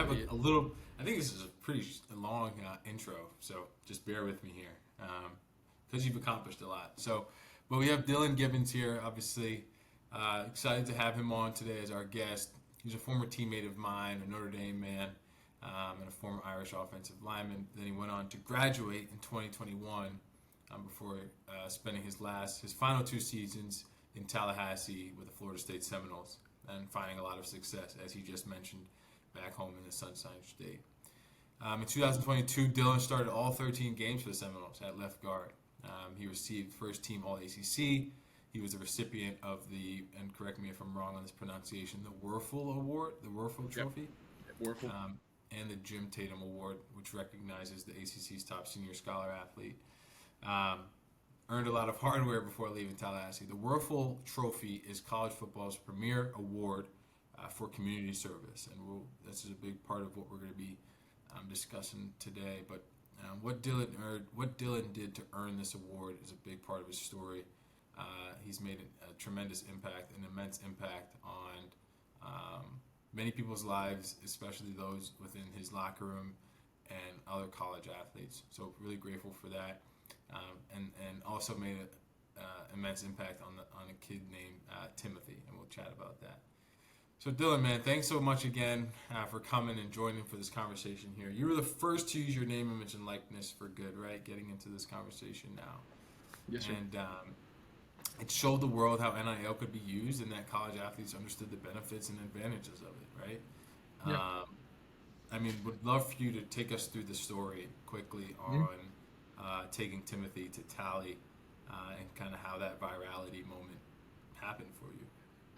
have a little. I think this is a pretty long intro, so just bear with me here, because you've accomplished a lot. So, but we have Dillan Gibbons here. Obviously, excited to have him on today as our guest. He's a former teammate of mine, a Notre Dame man, and a former Irish offensive lineman. Then he went on to graduate in 2021 before spending his final 2 seasons in Tallahassee with the Florida State Seminoles and finding a lot of success, as he just mentioned, back home in the Sunshine State. In 2022, Dillan started all 13 games for the Seminoles at left guard. He received first team All-ACC. He was the recipient of the, and correct me if I'm wrong on this pronunciation, the Werfel Award, the Werfel Trophy, Werfel. And the Jim Tatum Award, which recognizes the ACC's top senior scholar athlete. Earned a lot of hardware before leaving Tallahassee. The Werfel Trophy is college football's premier award for community service, and this is a big part of what we're going to be discussing today. But what Dillan did to earn this award is a big part of his story. He's made a tremendous impact, an immense impact on many people's lives, especially those within his locker room and other college athletes. So really grateful for that. And also made an immense impact on a kid named Timothy, and we'll chat about that. So Dillan, man, thanks so much again for coming and joining for this conversation here. You were the first to use your name, image, and likeness for good, right? Getting into this conversation now. Yes, sir. And it showed the world how NIL could be used, and that college athletes understood the benefits and advantages of it, right? Yeah. I mean, would love for you to take us through the story quickly on taking Timothy to Tally and kind of how that virality moment happened for you.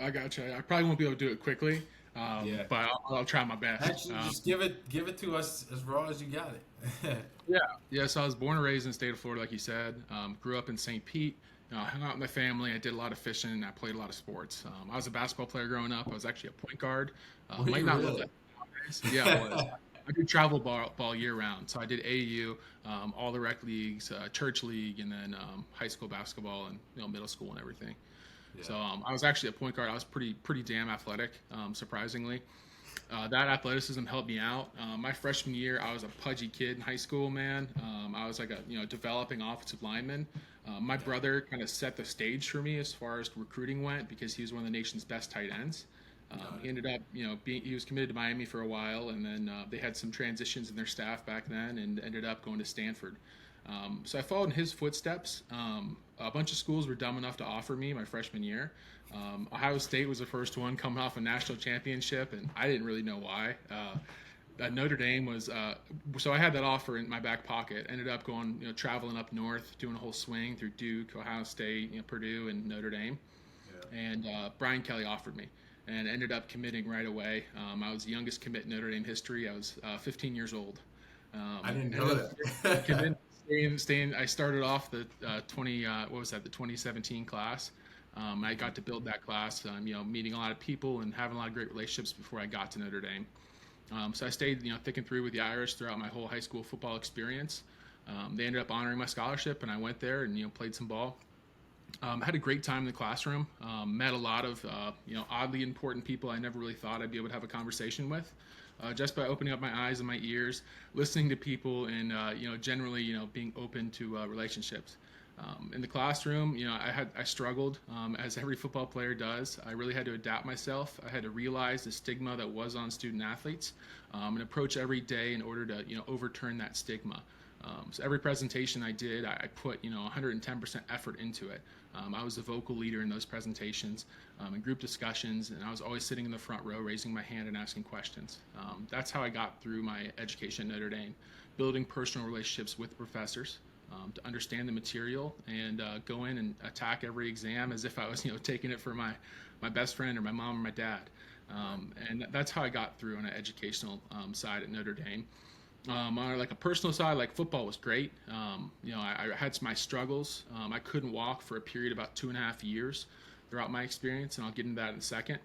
I gotcha. I probably won't be able to do it quickly, but I'll try my best. Actually, just give it to us as raw as you got it. Yeah. So I was born and raised in the state of Florida, like you said. Grew up in St. Pete. I hung out with my family. I did a lot of fishing. And I played a lot of sports. I was a basketball player growing up. I was actually a point guard. Might not look like nowadays. Yeah, I was. I did travel ball year round. So I did AAU, all the rec leagues, church league, and then high school basketball and middle school and everything. Yeah. So I was actually a point guard. I was pretty damn athletic, surprisingly. That athleticism helped me out. My freshman year, I was a pudgy kid in high school, man. I was like a developing offensive lineman. My brother kind of set the stage for me as far as recruiting went because he was one of the nation's best tight ends. He ended up, he was committed to Miami for a while, and then they had some transitions in their staff back then, and ended up going to Stanford. So I followed in his footsteps. A bunch of schools were dumb enough to offer me my freshman year. Ohio State was the first one coming off a national championship, and I didn't really know why. Notre Dame was so I had that offer in my back pocket. Ended up going, traveling up north, doing a whole swing through Duke, Ohio State, Purdue, and Notre Dame. Yeah. And Brian Kelly offered me, and ended up committing right away. I was the youngest commit in Notre Dame history. I was 15 years old. I didn't know that. Staying. I started off the 2017 class. I got to build that class, meeting a lot of people and having a lot of great relationships before I got to Notre Dame. So I stayed, thick and through with the Irish throughout my whole high school football experience. They ended up honoring my scholarship, and I went there and played some ball. Had a great time in the classroom. Met a lot of oddly important people I never really thought I'd be able to have a conversation with. Just by opening up my eyes and my ears, listening to people, and generally being open to relationships. In the classroom, I struggled, as every football player does. I really had to adapt myself. I had to realize the stigma that was on student athletes, and approach every day in order to overturn that stigma. So every presentation I did, I put 110% effort into it. I was the vocal leader in those presentations, in group discussions, and I was always sitting in the front row, raising my hand and asking questions. That's how I got through my education at Notre Dame, building personal relationships with professors, to understand the material and go in and attack every exam as if I was taking it for my best friend or my mom or my dad. And that's how I got through on an educational side at Notre Dame. On like a personal side, like football was great. I had my struggles. I couldn't walk for a period of about 2.5 years throughout my experience, and I'll get into that in a second.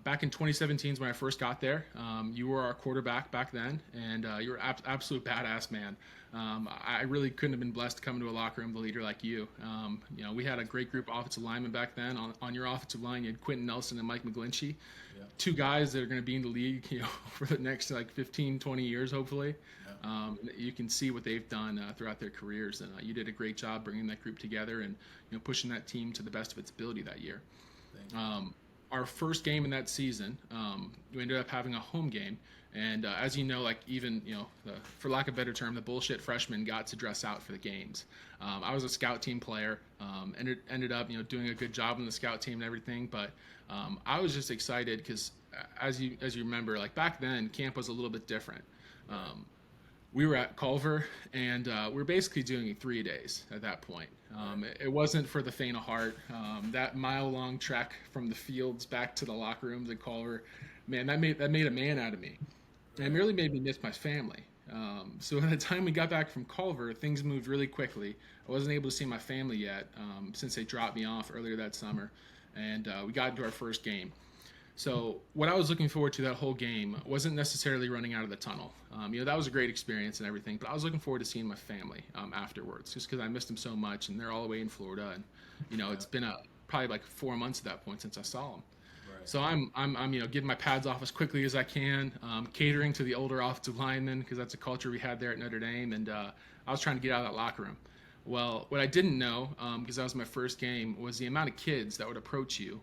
Back in 2017 is when I first got there. You were our quarterback back then, and you were absolute badass, man. I really couldn't have been blessed to come into a locker room with a leader like you. We had a great group of offensive linemen back then. On your offensive line, you had Quentin Nelson and Mike McGlinchey. Yeah. two guys that are going to be in the league, for the next like 15, 20 years, hopefully. You can see what they've done throughout their careers, and you did a great job bringing that group together and pushing that team to the best of its ability that year. Our first game in that season, we ended up having a home game, and as you know, like even for lack of a better term, the bullshit freshmen got to dress out for the games. I was a scout team player, and ended up doing a good job on the scout team and everything, but I was just excited because as you remember, like back then, camp was a little bit different. We were at Culver, and we were basically doing 3 days at that point. It wasn't for the faint of heart. That mile-long trek from the fields back to the locker rooms at Culver, man, that made a man out of me. And it really made me miss my family. So by the time we got back from Culver, things moved really quickly. I wasn't able to see my family yet since they dropped me off earlier that summer. And we got into our first game. So what I was looking forward to that whole game wasn't necessarily running out of the tunnel. That was a great experience and everything, but I was looking forward to seeing my family afterwards, just because I missed them so much, and they're all the way in Florida, and it's been probably like 4 months at that point since I saw them. Right. So I'm getting my pads off as quickly as I can, catering to the older offensive linemen because that's a culture we had there at Notre Dame, and I was trying to get out of that locker room. Well, what I didn't know, because that was my first game, was the amount of kids that would approach you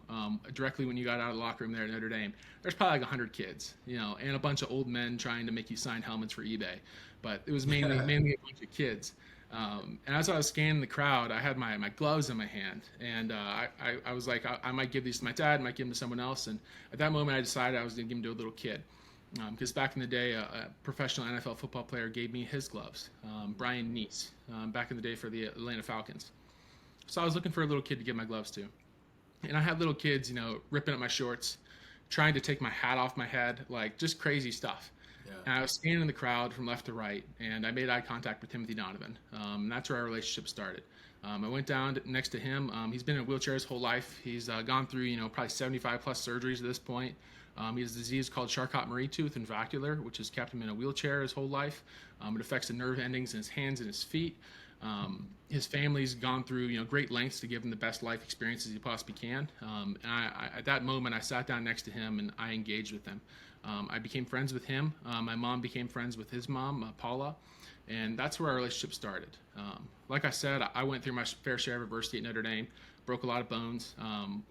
directly when you got out of the locker room there at Notre Dame. There's probably like 100 kids, and a bunch of old men trying to make you sign helmets for eBay. But it was mainly a bunch of kids. And as I was scanning the crowd, I had my gloves in my hand, and I was like, I might give these to my dad, I might give them to someone else. And at that moment, I decided I was going to give them to a little kid. Because back in the day, a professional NFL football player gave me his gloves, Brian Neese, back in the day for the Atlanta Falcons. So I was looking for a little kid to give my gloves to. And I had little kids, ripping up my shorts, trying to take my hat off my head, like just crazy stuff. Yeah. And I was scanning the crowd from left to right, and I made eye contact with Timothy Donovan. And that's where our relationship started. I went down next to him. He's been in a wheelchair his whole life. He's gone through, probably 75 plus surgeries at this point. He has a disease called Charcot-Marie tooth and vascular, which has kept him in a wheelchair his whole life. It affects the nerve endings in his hands and his feet. His family's gone through, great lengths to give him the best life experiences he possibly can. And at that moment, I sat down next to him and I engaged with him. I became friends with him. My mom became friends with his mom, Paula, and that's where our relationship started. Like I said, I went through my fair share of adversity at Notre Dame, broke a lot of bones,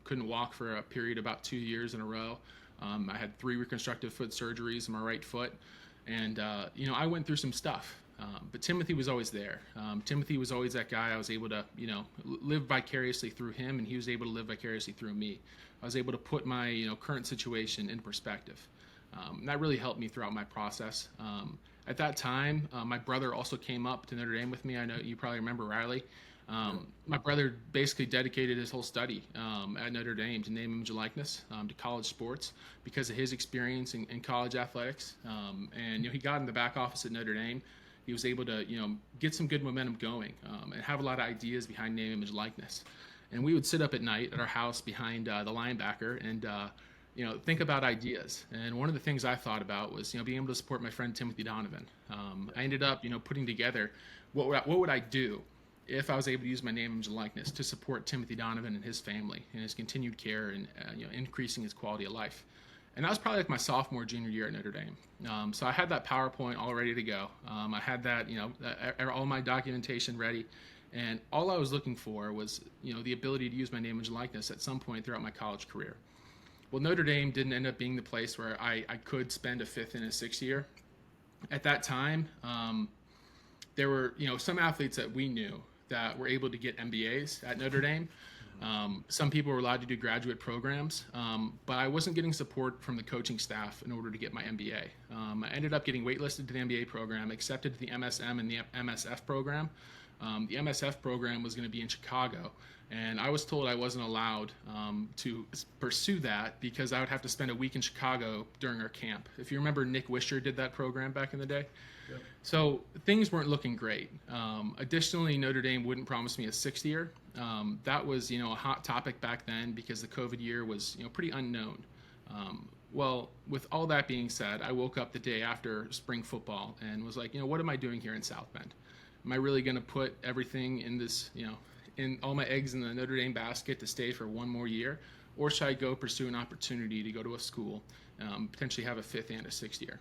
couldn't walk for a period about 2 years in a row. I had 3 reconstructive foot surgeries on my right foot, and I went through some stuff. But Timothy was always there. Timothy was always that guy I was able to, live vicariously through him, and he was able to live vicariously through me. I was able to put my current situation in perspective. And that really helped me throughout my process. At that time, my brother also came up to Notre Dame with me. I know you probably remember Riley. My brother basically dedicated his whole study at Notre Dame to name, image, and likeness to college sports because of his experience in college athletics. And he got in the back office at Notre Dame. He was able to get some good momentum going and have a lot of ideas behind name, image, likeness. And we would sit up at night at our house behind the linebacker and think about ideas. And one of the things I thought about was being able to support my friend Timothy Donovan. I ended up putting together what would I do if I was able to use my name, image, and likeness to support Timothy Donovan and his family and his continued care and increasing his quality of life. And that was probably like my sophomore, junior year at Notre Dame. So I had that PowerPoint all ready to go. I had that, all my documentation ready. And all I was looking for was, the ability to use my name, image, and likeness at some point throughout my college career. Well, Notre Dame didn't end up being the place where I could spend a 5th and a 6th year. At that time, there were, some athletes that we knew that were able to get MBAs at Notre Dame. Some people were allowed to do graduate programs, but I wasn't getting support from the coaching staff in order to get my MBA. I ended up getting waitlisted to the MBA program, accepted to the MSM and the MSF program. The MSF program was going to be in Chicago, and I was told I wasn't allowed to pursue that because I would have to spend a week in Chicago during our camp. If you remember, Nick Wisher did that program back in the day. Yep. So things weren't looking great. Additionally, Notre Dame wouldn't promise me a 6th year. That was, a hot topic back then because the COVID year was, pretty unknown. Well, with all that being said, I woke up the day after spring football and was like, what am I doing here in South Bend? Am I really going to put everything in this, in all my eggs in the Notre Dame basket to stay for one more year? or should I go pursue an opportunity to go to a school, potentially have a 5th and a 6th year?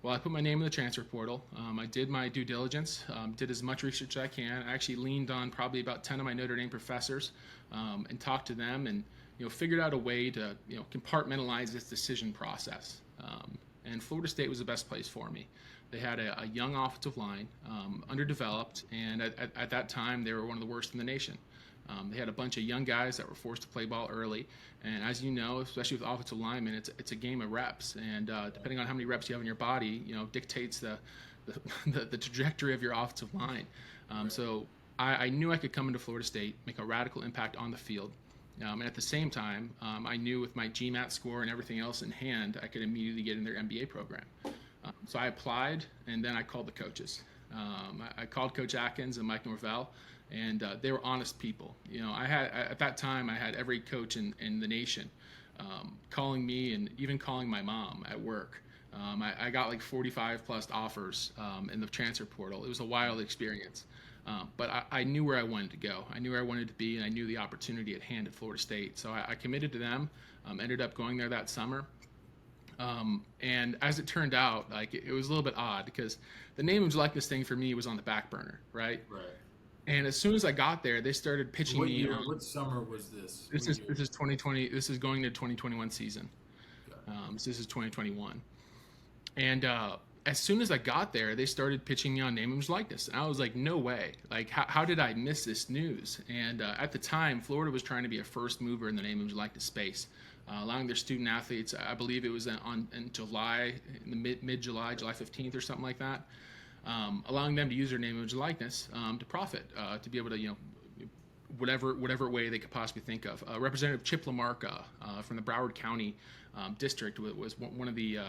Well, I put my name in the transfer portal. I did my due diligence, did as much research as I can. I actually leaned on probably about 10 of my Notre Dame professors and talked to them, and figured out a way to compartmentalize this decision process. And Florida State was the best place for me. They had a young offensive line, underdeveloped, and at that time they were one of the worst in the nation. They had a bunch of young guys that were forced to play ball early, and as you know, especially with offensive linemen, it's a game of reps, and depending on how many reps you have in your body, dictates the trajectory of your offensive line. So I knew I could come into Florida State, make a radical impact on the field, and at the same time, I knew with my GMAT score and everything else in hand, I could immediately get in their MBA program. So I applied, and then I called the coaches. I called Coach Atkins and Mike Norvell, and they were honest people. At that time I had every coach in the nation calling me, and even calling my mom at work. I got like 45 plus offers in the transfer portal. It was a wild experience. But I knew where I wanted to go. I knew where I wanted to be, and I knew the opportunity at hand at Florida State. So I committed to them, ended up going there that summer. And as it turned out, like it was a little bit odd because the name and likeness thing for me was on the back burner, right? Right. And as soon as I got there, they started pitching What me. year? What summer was this? This is 2020. This is going to 2021 season. So this is 2021. And as soon as I got there, they started pitching me on name, image, likeness. And I was like, no way. Like, how did I miss this news? And at the time, Florida was trying to be a first mover in the name, image, likeness space, allowing their student athletes, I believe it was in July, in the mid-July, July 15th or something like that, allowing them to use their name, image, and likeness to profit, to be able to, whatever way they could possibly think of. Representative Chip Lamarca from the Broward County district was one of the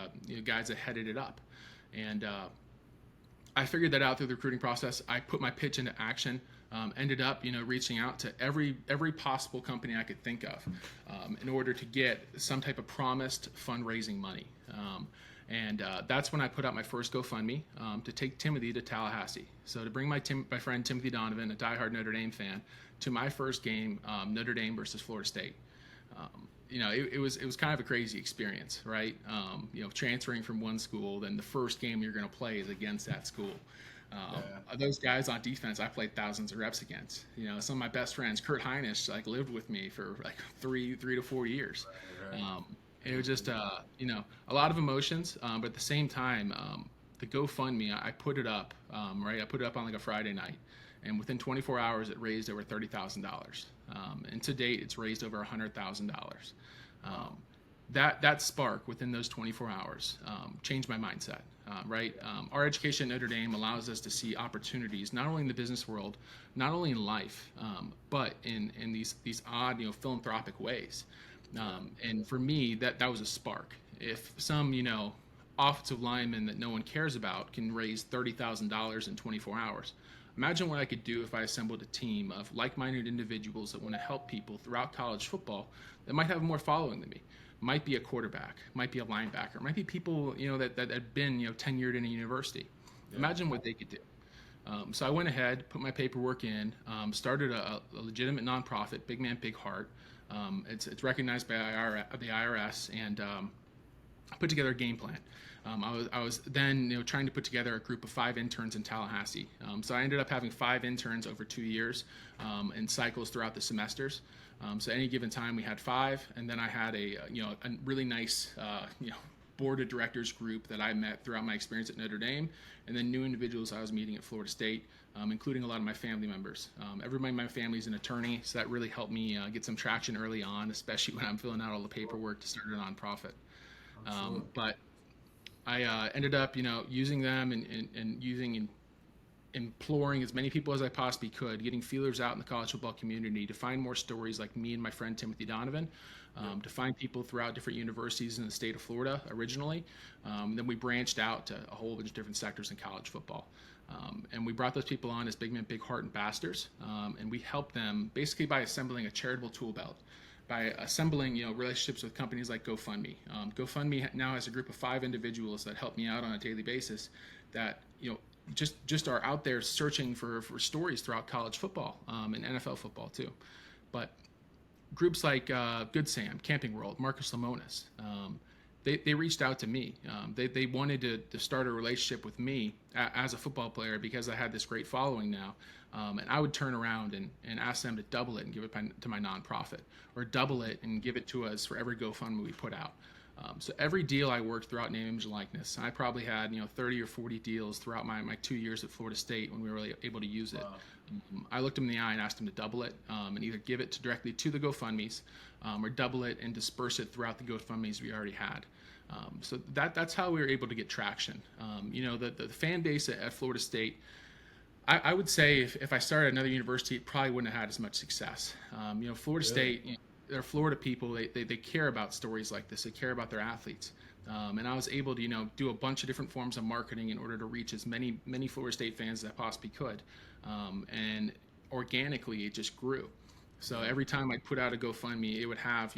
guys that headed it up. And I figured that out through the recruiting process. I put my pitch into action, ended up, reaching out to every possible company I could think of in order to get some type of promised fundraising money. And that's when I put out my first GoFundMe to take Timothy to Tallahassee. So to bring my friend Timothy Donovan, a diehard Notre Dame fan, to my first game, Notre Dame versus Florida State. It was kind of a crazy experience, right? Transferring from one school, then the first game you're going to play is against that school. Those guys on defense, I played thousands of reps against. Some of my best friends, Kurt Heinisch, lived with me for 3 to 4 years. Right. It was just, a lot of emotions, but at the same time, the GoFundMe, I put it up, right? I put it up on a Friday night, and within 24 hours, it raised over $30,000. And to date, it's raised over $100,000. That spark within those 24 hours changed my mindset, right? Our education at Notre Dame allows us to see opportunities, not only in the business world, not only in life, but in these odd, philanthropic ways. And for me, that was a spark. If some, offensive lineman that no one cares about can raise $30,000 in 24 hours, imagine what I could do if I assembled a team of like-minded individuals that want to help people throughout college football that might have more following than me. Might be a quarterback, might be a linebacker, might be people that had been tenured in a university. Yeah. Imagine what they could do. So I went ahead, put my paperwork in, started a legitimate nonprofit, Big Man Big Heart. It's recognized by the IRS, and I put together a game plan. I was then trying to put together a group of 5 interns in Tallahassee. So I ended up having 5 interns over 2 years in cycles throughout the semesters. So any given time we had 5, and then I had a really nice board of directors group that I met throughout my experience at Notre Dame, and then new individuals I was meeting at Florida State, including a lot of my family members. Everybody in my family is an attorney, so that really helped me get some traction early on, especially when I'm filling out all the paperwork to start a nonprofit. But I ended up, using them and using and imploring as many people as I possibly could, getting feelers out in the college football community to find more stories like me and my friend Timothy Donovan, to find people throughout different universities in the state of Florida originally. Then we branched out to a whole bunch of different sectors in college football. And we brought those people on as Big Man Big Heart ambassadors, and we helped them basically by assembling a charitable tool belt, by assembling relationships with companies like GoFundMe. GoFundMe now has a group of 5 individuals that help me out on a daily basis that just are out there searching for stories throughout college football and NFL football too. But groups like Good Sam, Camping World, Marcus Lemonis, they reached out to me. They wanted to start a relationship with me as a football player because I had this great following now. And I would turn around and ask them to double it and give it to my nonprofit, or double it and give it to us for every GoFundMe we put out. So every deal I worked throughout Name, Image, and Likeness, I probably had 30 or 40 deals throughout my 2 years at Florida State when we were really able to use it. Wow. I looked them in the eye and asked them to double it, and either give it directly to the GoFundMes, or double it and disperse it throughout the GoFundMes we already had. So that's how we were able to get traction. The fan base at Florida State, I would say if I started another university, it probably wouldn't have had as much success. Florida State, they're Florida people. They care about stories like this. They care about their athletes. And I was able to, do a bunch of different forms of marketing in order to reach as many Florida State fans as I possibly could. And organically, it just grew. So every time I put out a GoFundMe, it would have,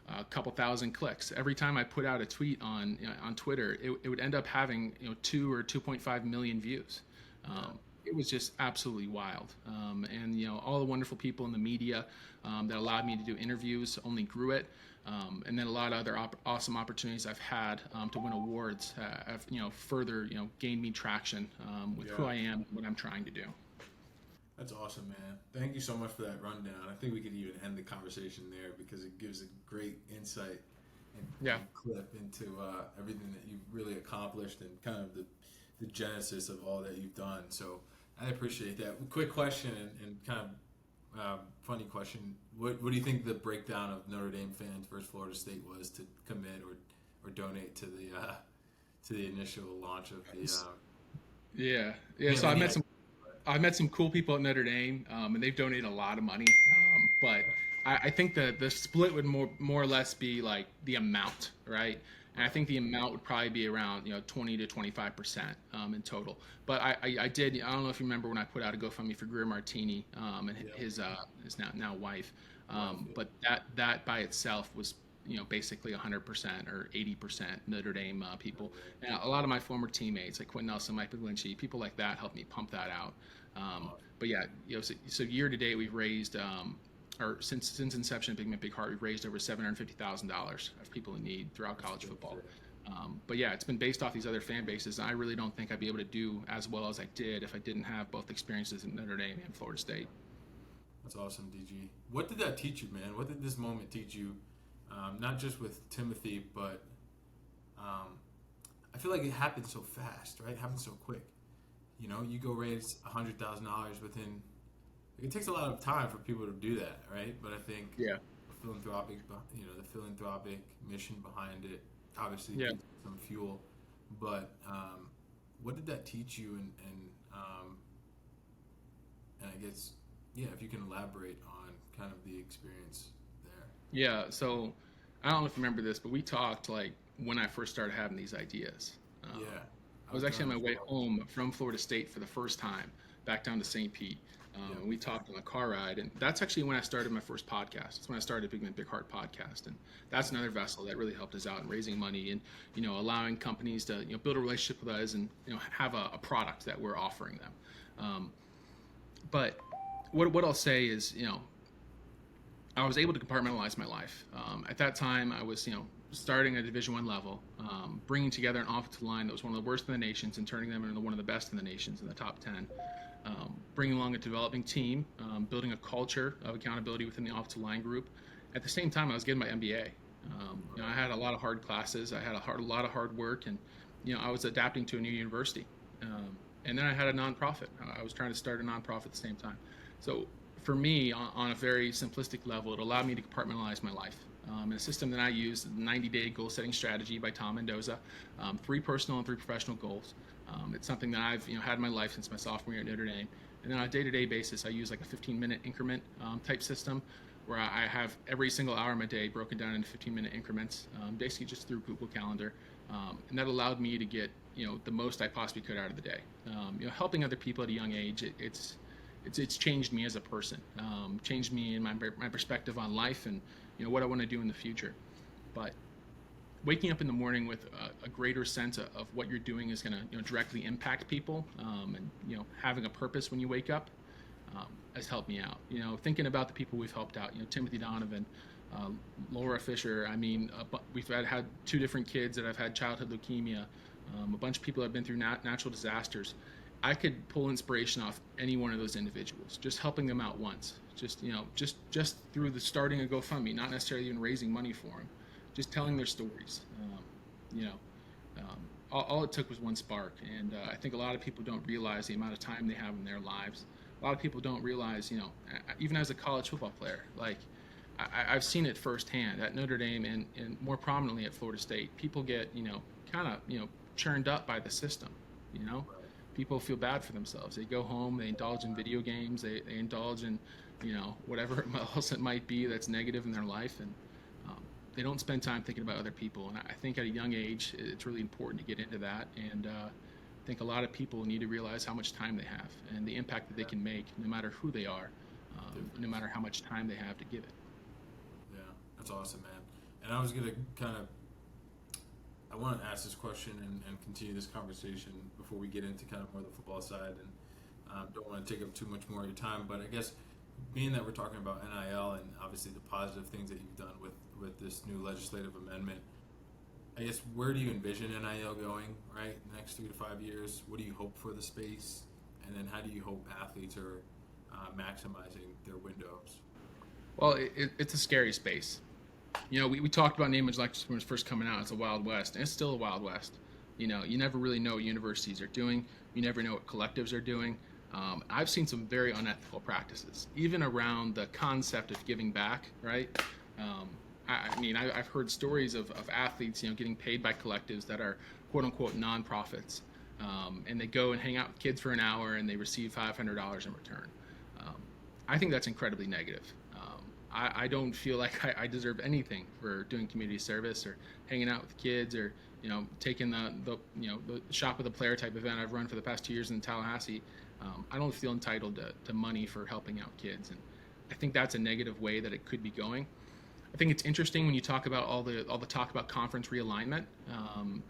a couple thousand clicks. Every time I put out a tweet on Twitter, it would end up having 2 or 2.5 million views. It was just absolutely wild. And all the wonderful people in the media that allowed me to do interviews only grew it. And then a lot of other awesome opportunities I've had to win awards have further gained me traction with who I am and what I'm trying to do. That's awesome, man. Thank you so much for that rundown. I think we could even end the conversation there because it gives a great insight and clip into everything that you've really accomplished and kind of the genesis of all that you've done. So I appreciate that. Quick question and kind of funny question. What do you think the breakdown of Notre Dame fans versus Florida State was to commit or donate to the initial launch of the? So I met some cool people at Notre Dame, and they've donated a lot of money. But I think the split would more or less be like the amount, right? And I think the amount would probably be around 20 to 25% in total. But I don't know if you remember when I put out a GoFundMe for Greer Martini and his now wife. But that by itself was basically 100% or 80% Notre Dame people. And a lot of my former teammates like Quentin Nelson, Mike McGlinchey, people like that helped me pump that out. But so year to date we've raised, or since inception of Big Man Big Heart, we've raised over $750,000 of people in need throughout college football. But it's been based off these other fan bases. And I really don't think I'd be able to do as well as I did if I didn't have both experiences in Notre Dame and Florida State. That's awesome, DG. What did that teach you, man? What did this moment teach you? Not just with Timothy, but I feel like it happened so fast, right? It happened so quick. You go raise $100,000 within. It takes a lot of time for people to do that, right? But I think the philanthropic mission behind it obviously gives some fuel. But what did that teach you? And I guess if you can elaborate on kind of the experience there. Yeah. So I don't know if you remember this, but we talked like when I first started having these ideas. I was actually on my way home from Florida State for the first time, back down to St. Pete. And we talked on the car ride, and that's actually when I started my first podcast. That's when I started Big Man Big Heart podcast, and that's another vessel that really helped us out in raising money and allowing companies to build a relationship with us and have a product that we're offering them. But what I'll say is I was able to compartmentalize my life. At that time, I was starting at Division I level, bringing together an offensive line that was one of the worst in the nations and turning them into one of the best in the nations in the top 10. Bringing along a developing team, building a culture of accountability within the offensive line group. At the same time, I was getting my MBA. I had a lot of hard classes. I had a lot of hard work, and I was adapting to a new university. And then I had a nonprofit. I was trying to start a nonprofit at the same time. So for me, on a very simplistic level, it allowed me to compartmentalize my life. And a system that I use, the 90-day goal-setting strategy by Tom Mendoza, 3 personal and 3 professional goals. It's something that I've had in my life since my sophomore year at Notre Dame. And then on a day-to-day basis, I use like a 15-minute increment type system where I have every single hour of my day broken down into 15-minute increments, basically just through Google Calendar. And that allowed me to get the most I possibly could out of the day. Helping other people at a young age, it's changed me as a person, changed me in my perspective on life and what I want to do in the future. But waking up in the morning with a greater sense of what you're doing is going to directly impact people, and having a purpose when you wake up, has helped me out. Thinking about the people we've helped out, Timothy Donovan, Laura Fisher. I mean, we've had 2 different kids that have had childhood leukemia, a bunch of people that have been through natural disasters. I could pull inspiration off any one of those individuals, just helping them out once, just through the starting a GoFundMe, not necessarily even raising money for them, just telling their stories. All it took was one spark, and I think a lot of people don't realize the amount of time they have in their lives. A lot of people don't realize, even as a college football player, like I've seen it firsthand at Notre Dame and more prominently at Florida State. People get, kind of, churned up by the system. People feel bad for themselves. They go home, they indulge in video games, they indulge in, whatever else it might be that's negative in their life, and they don't spend time thinking about other people. And I think at a young age, it's really important to get into that. And I think a lot of people need to realize how much time they have and the impact that they can make, no matter who they are, no matter how much time they have to give it. Yeah, that's awesome, man. And I was going to I want to ask this question and continue this conversation before we get into kind of more the football side, and don't want to take up too much more of your time, but I guess being that we're talking about NIL and obviously the positive things that you've done with this new legislative amendment, I guess where do you envision NIL going, right, next 3 to 5 years? What do you hope for the space? And then how do you hope athletes are maximizing their windows? Well, it's a scary space. We talked about name, image, likeness when it was first coming out. It's a Wild West, and it's still a Wild West. You never really know what universities are doing. You never know what collectives are doing. I've seen some very unethical practices, even around the concept of giving back, right? I've heard stories of athletes, getting paid by collectives that are quote-unquote non-profits, and they go and hang out with kids for an hour, and they receive $500 in return. I think that's incredibly negative. I don't feel like I deserve anything for doing community service or hanging out with kids or taking the shop with a player type event I've run for the past 2 years in Tallahassee. I don't feel entitled to money for helping out kids, and I think that's a negative way that it could be going. I think it's interesting when you talk about all the talk about conference realignment,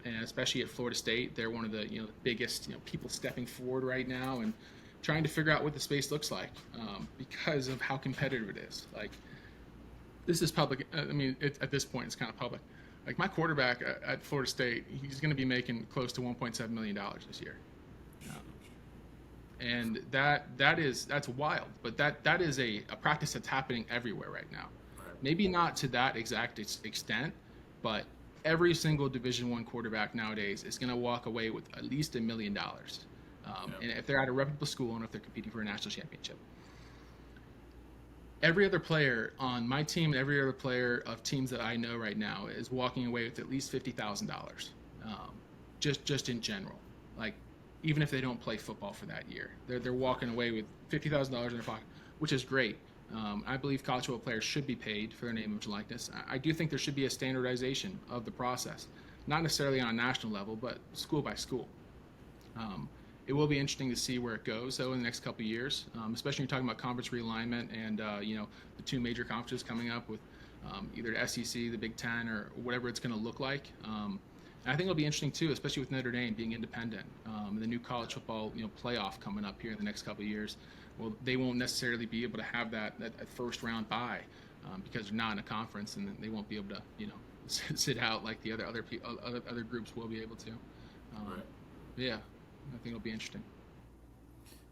and especially at Florida State, they're one of the biggest people stepping forward right now and trying to figure out what the space looks like because of how competitive it is. Like, this is public. At this point, it's kind of public. Like, my quarterback at Florida State, he's going to be making close to $1.7 million this year. And that's wild, but that is a practice that's happening everywhere right now. Maybe not to that exact extent, but every single Division I quarterback nowadays is going to walk away with at least $1 million. And if they're at a reputable school and if they're competing for a national championship. Every other player on my team and every other player of teams that I know right now is walking away with at least $50,000, just in general. Like, even if they don't play football for that year, they're walking away with $50,000 in their pocket, which is great. I believe college football players should be paid for their name, image, and likeness. I do think there should be a standardization of the process, not necessarily on a national level, but school by school. It will be interesting to see where it goes, though, in the next couple of years, especially when you're talking about conference realignment and the 2 major conferences coming up with either the SEC, the Big Ten, or whatever it's going to look like. And I think it'll be interesting too, especially with Notre Dame being independent, and the new college football playoff coming up here in the next couple of years. Well, they won't necessarily be able to have that first round bye because they're not in a conference, and they won't be able to sit out like the other groups will be able to. Right. Yeah, I think it'll be interesting.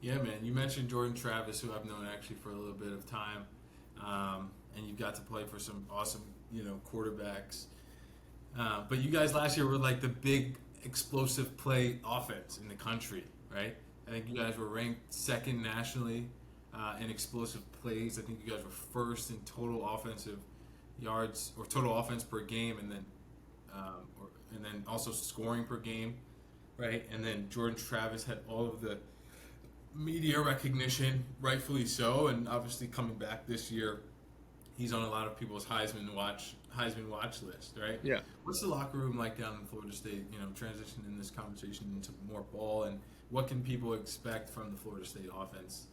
Yeah, man. You mentioned Jordan Travis, who I've known actually for a little bit of time, and you got to play for some awesome quarterbacks. But you guys last year were like the big explosive play offense in the country, right? I think you guys were ranked 2nd nationally in explosive plays. I think you guys were 1st in total offensive yards or total offense per game, and then also scoring per game, right? And then Jordan Travis had all of the media recognition, rightfully so, and obviously coming back this year, he's on a lot of people's Heisman watch list, right? Yeah. What's the locker room like down in Florida State? Transitioning this conversation into more ball, and what can people expect from the Florida State offense?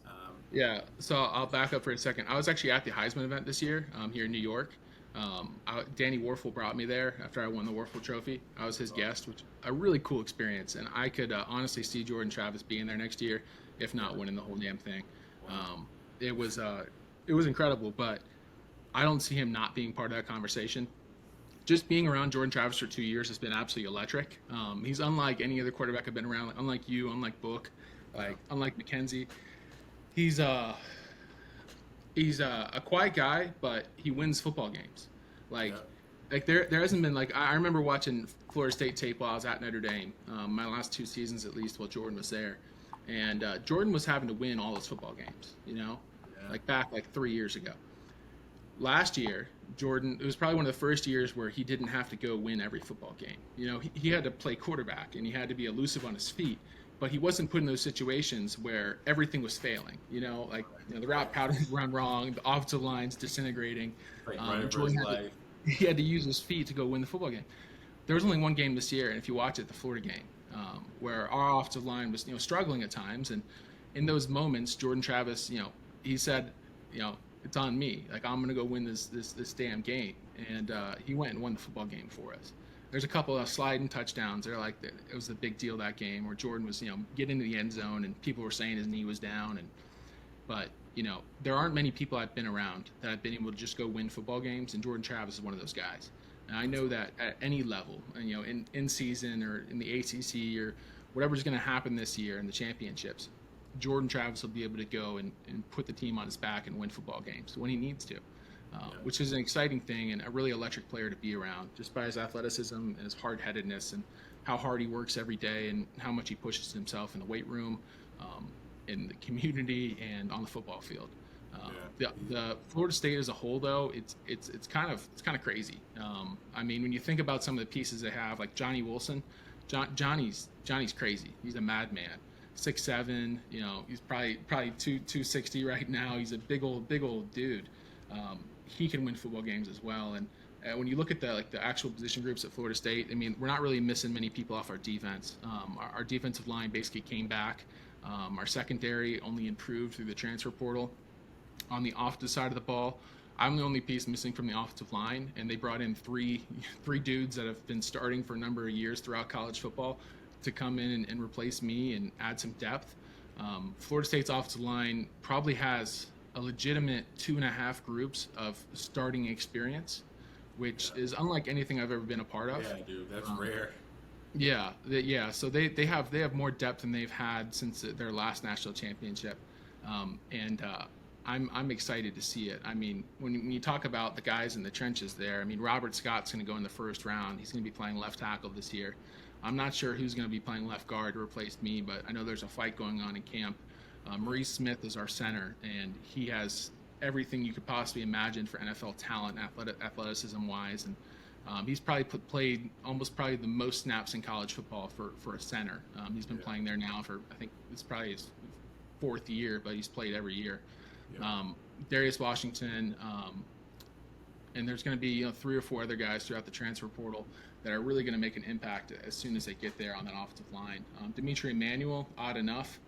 Yeah. So I'll back up for a second. I was actually at the Heisman event this year here in New York. Danny Warfel brought me there after I won the Warfel Trophy. I was his guest, which a really cool experience, and I could honestly see Jordan Travis being there next year, if not winning the whole damn thing. it was incredible. But I don't see him not being part of that conversation. Just being around Jordan Travis for 2 years has been absolutely electric. He's unlike any other quarterback I've been around. Like, unlike you, unlike Book, unlike McKenzie. He's a quiet guy, but he wins football games. Like there hasn't been like I remember watching Florida State tape while I was at Notre Dame, my last 2 seasons at least while Jordan was there, and Jordan was having to win all his football games, like back like 3 years ago. Last year, Jordan, it was probably one of the first years where he didn't have to go win every football game. He had to play quarterback and he had to be elusive on his feet, but he wasn't put in those situations where everything was failing. The route patterns run wrong, the offensive line's disintegrating. Jordan he had to use his feet to go win the football game. There was only one game this year, and if you watch it, the Florida game, where our offensive line was struggling at times, and in those moments, Jordan Travis, he said, it's on me. Like, I'm going to go win this damn game. And he went and won the football game for us. There's a couple of sliding touchdowns. They're like, it was a big deal that game where Jordan was, getting into the end zone and people were saying his knee was down. But there aren't many people I've been around that have been able to just go win football games. And Jordan Travis is one of those guys. And I know that at any level, in season or in the ACC or whatever's going to happen this year in the championships, Jordan Travis will be able to go and put the team on his back and win football games when he needs to, which is an exciting thing and a really electric player to be around just by his athleticism and his hard-headedness and how hard he works every day and how much he pushes himself in the weight room, in the community and on the football field. The Florida State as a whole, though, it's kind of crazy. I mean, when you think about some of the pieces they have, like Johnny Wilson, Johnny's crazy. He's a madman. 6'7", he's probably 260 right now. He's a big old dude. He can win football games as well. And when you look at the actual position groups at Florida State, I mean, we're not really missing many people off our defense. Our defensive line basically came back. Our secondary only improved through the transfer portal. On the offensive side of the ball, I'm the only piece missing from the offensive line, and they brought in three dudes that have been starting for a number of years throughout college football to come in and replace me and add some depth. Florida State's offensive line probably has a legitimate 2.5 groups of starting experience, which is unlike anything I've ever been a part of. Yeah, dude, that's rare. Yeah. So they have more depth than they've had since their last national championship, and I'm excited to see it. I mean, when you talk about the guys in the trenches there, I mean, Robert Scott's going to go in the first round. He's going to be playing left tackle this year. I'm not sure who's going to be playing left guard to replace me, but I know there's a fight going on in camp. Maurice Smith is our center, and he has everything you could possibly imagine for NFL talent, athleticism-wise, and he's probably played almost probably the most snaps in college football for a center. He's been playing there now for, I think it's probably his 4th year, but he's played every year. Darius Washington, and there's going to be 3 or 4 other guys throughout the transfer portal that are really going to make an impact as soon as they get there on that offensive line. Dimitri Emmanuel, odd enough,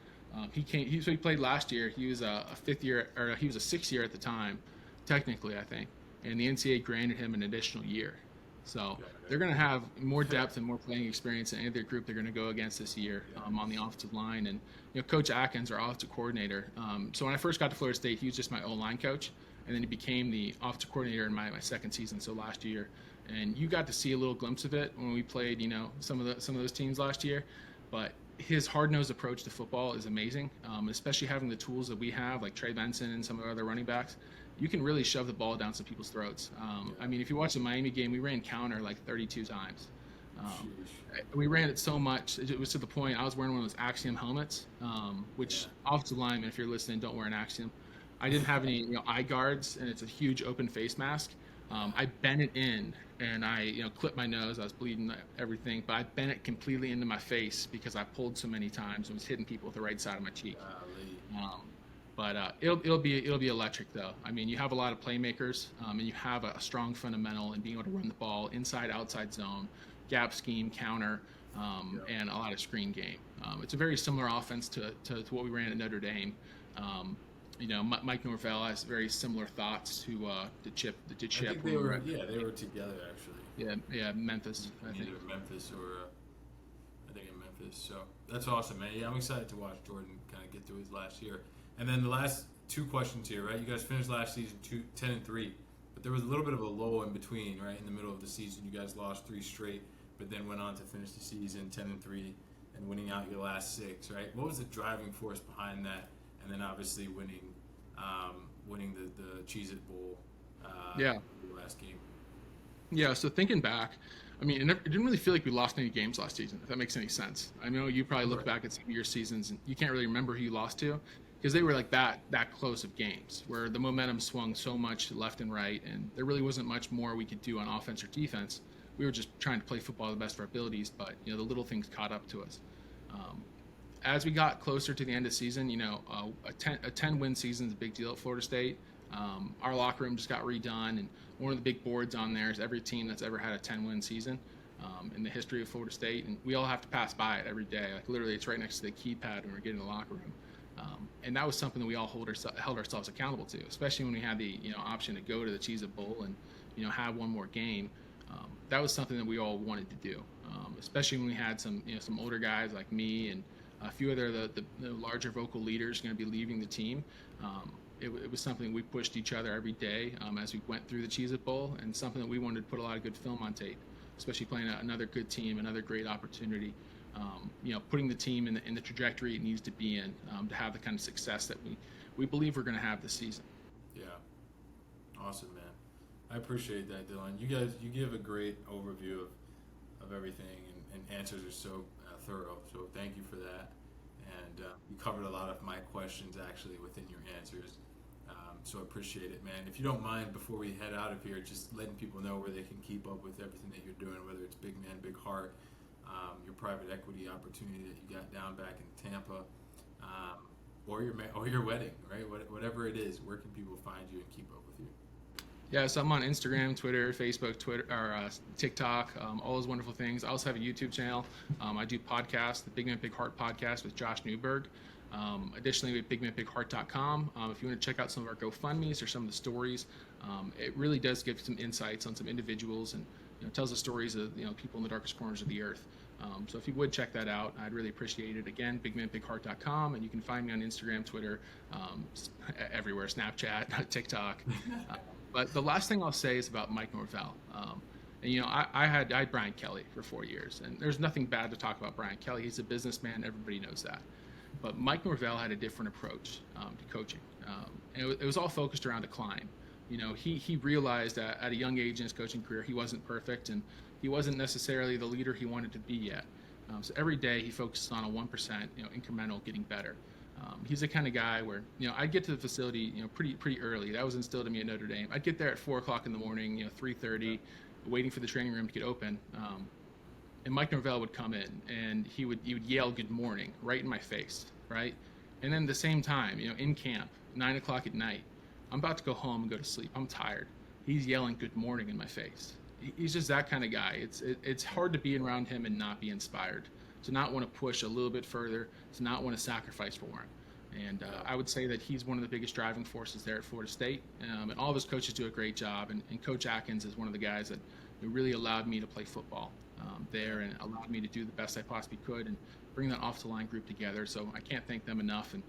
he played last year. He was a 5th year, or he was a 6th year at the time, technically I think, and the NCAA granted him an additional year. So they're going to have more depth and more playing experience than any other group they're going to go against this year on the offensive line. And Coach Atkins, our offensive coordinator. So when I first got to Florida State, he was just my O-line coach, and then he became the offensive coordinator in my second season, so last year. And you got to see a little glimpse of it when we played, some of those teams last year. But his hard-nosed approach to football is amazing, especially having the tools that we have, like Trey Benson and some of our other running backs. You can really shove the ball down some people's throats. I mean, if you watch the Miami game, we ran counter like 32 times. We ran it so much, it was to the point I was wearing one of those Axiom helmets, which offensive linemen, if you're listening, don't wear an Axiom. I didn't have any eye guards, and it's a huge open face mask. I bent it in, and I clipped my nose. I was bleeding everything, but I bent it completely into my face because I pulled so many times and was hitting people with the right side of my cheek. But it'll be electric though. I mean, you have a lot of playmakers, and you have a strong fundamental in being able to run the ball inside, outside zone, gap scheme, counter, and a lot of screen game. It's a very similar offense to what we ran at Notre Dame. Mike Norvell has very similar thoughts to Chip. I think they were together actually. Yeah, Memphis. I think either Memphis or I think in Memphis. So that's awesome, man. Yeah, I'm excited to watch Jordan kind of get through his last year. And then the last two questions here, right? You guys finished last season 10-3, but there was a little bit of a lull in between, right? In the middle of the season, you guys lost 3 straight, but then went on to finish the season 10-3 and winning out your last 6, right? What was the driving force behind that? And then obviously winning the Cheez-It Bowl last game. Yeah, so thinking back, I mean, it didn't really feel like we lost any games last season, if that makes any sense. I know you probably look back at some of your seasons and you can't really remember who you lost to because they were like that close of games where the momentum swung so much left and right and there really wasn't much more we could do on offense or defense. We were just trying to play football to the best of our abilities, but, you know, the little things caught up to us. As we got closer to the end of the season, you know, a 10-win season is a big deal at Florida State. Our locker room just got redone, and one of the big boards on there is every team that's ever had a 10-win season in the history of Florida State, and we all have to pass by it every day. Like literally, it's right next to the keypad when we're getting in the locker room. And that was something that we all held ourselves accountable to, especially when we had the option to go to the Cheez-It Bowl and have one more game. That was something that we all wanted to do, especially when we had some older guys like me and a few other the larger vocal leaders going to be leaving the team. It was something we pushed each other every day as we went through the Cheez-It Bowl, and something that we wanted to put a lot of good film on tape, especially playing another good team, another great opportunity. Putting the team in the trajectory it needs to be in to have the kind of success that we believe we're going to have this season. Yeah, awesome, man. I appreciate that, Dylan. You give a great overview of everything, and answers are so thorough. So thank you for that. And you covered a lot of my questions actually within your answers. So I appreciate it, man. If you don't mind, before we head out of here, just letting people know where they can keep up with everything that you're doing, whether it's Big Man, Big Heart, your private equity opportunity that you got down back in Tampa, or your wedding, right? Whatever it is, where can people find you and keep up with you? Yeah, so I'm on Instagram, Twitter, Facebook, TikTok, all those wonderful things. I also have a YouTube channel. I do podcasts, the Big Man Big Heart podcast with Josh Newberg. Additionally, we have bigmanbigheart.com. If you want to check out some of our GoFundMes or some of the stories, it really does give some insights on some individuals and tells the stories of people in the darkest corners of the earth. So if you would check that out, I'd really appreciate it. Again, bigmanbigheart.com, and you can find me on Instagram, Twitter, everywhere, Snapchat, TikTok. But the last thing I'll say is about Mike Norvell. I had Brian Kelly for 4 years, and there's nothing bad to talk about Brian Kelly. He's a businessman. Everybody knows that. But Mike Norvell had a different approach to coaching. And it was all focused around a climb. He realized that at a young age in his coaching career, he wasn't perfect, and he wasn't necessarily the leader he wanted to be yet. So every day he focused on a 1%, incremental getting better. He's the kind of guy where, I'd get to the facility, pretty early. That was instilled in me at Notre Dame. I'd get there at 4:00 in the morning, 3:30, waiting for the training room to get open. And Mike Norvell would come in and he would yell "Good morning" right in my face, right? And then at the same time, in camp, 9:00 at night, I'm about to go home and go to sleep. I'm tired. He's yelling "Good morning" in my face. He's just that kind of guy. It's hard to be around him and not be inspired, to not want to push a little bit further, to not want to sacrifice for him. And I would say that he's one of the biggest driving forces there at Florida State. And all of his coaches do a great job. And Coach Atkins is one of the guys that really allowed me to play football there and allowed me to do the best I possibly could and bring that off-the-line group together. So I can't thank them enough. And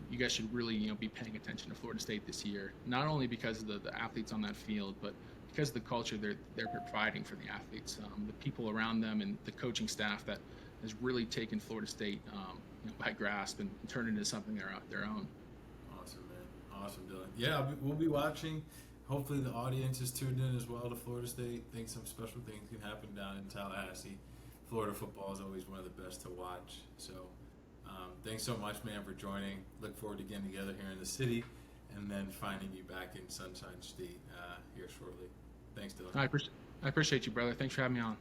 you guys should really be paying attention to Florida State this year, not only because of the athletes on that field, but because of the culture they're providing for the athletes, the people around them, and the coaching staff that has really taken Florida State by grasp and turned it into something their own. Awesome, man. Awesome, Dylan. Yeah, we'll be watching. Hopefully the audience is tuned in as well to Florida State. I think some special things can happen down in Tallahassee. Florida football is always one of the best to watch. So thanks so much, man, for joining. Look forward to getting together here in the city and then finding you back in Sunshine State here shortly. Thanks, Dylan. I appreciate you, brother. Thanks for having me on.